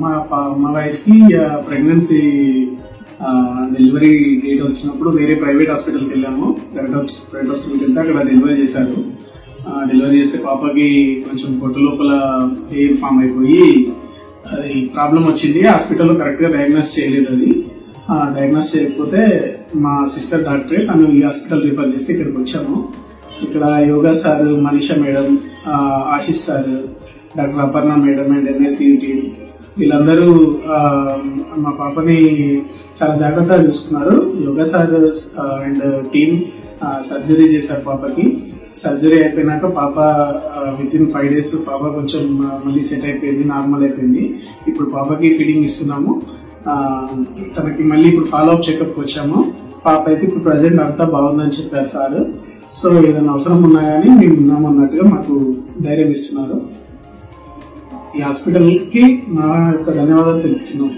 మా వైఫ్ కి pregnancy delivery date వచ్చినప్పుడు వేరే ప్రైవేట్ హాస్పిటల్కి వెళ్ళాము. ప్రైవేట్ హాస్పిటల్కి వెళ్తే అక్కడ డెలివరీ చేశారు. డెలివరీ చేస్తే పాపకి కొంచెం పొట్టు లోపల ఎయిర్ ఫామ్ అయిపోయి అది ప్రాబ్లం వచ్చింది. హాస్పిటల్లో కరెక్ట్ గా డయాగ్నోస్ చేయలేదు. అది డయాగ్నోస్ చేయకపోతే మా సిస్టర్ డాక్టరే తను ఈ హాస్పిటల్ రిఫర్ చేస్తే ఇక్కడికి వచ్చాము. ఇక్కడ Yoga sir, Manisha madam, Ashish sir, doctor Aparna madam and NSC team వీళ్ళందరూ మా పాపని చాలా జాగ్రత్తగా చూసుకున్నారు. Yoga sir and team surgery చేశారు పాపకి. సర్జరీ అయిపోయినాక పాప విత్ ఇన్ 5 days పాప కొంచెం మళ్ళీ సెట్ అయిపోయింది, నార్మల్ అయిపోయింది. ఇప్పుడు పాపకి ఫీడింగ్ ఇస్తున్నాము. తనకి మళ్ళీ ఇప్పుడు ఫాలో అప్ చెకప్ వచ్చాము. పాప అయితే ఇప్పుడు ప్రజెంట్ అంతా బాగుందని చెప్పారు సార్. సో ఏదైనా అవసరం ఉన్నా కానీ మేము ఉన్నామన్నట్టుగా మాకు ధైర్యం ఇస్తున్నారు. ఈ హాస్పిటల్ కి నా యొక్క ధన్యవాదాలు తెలుపుతున్నాం.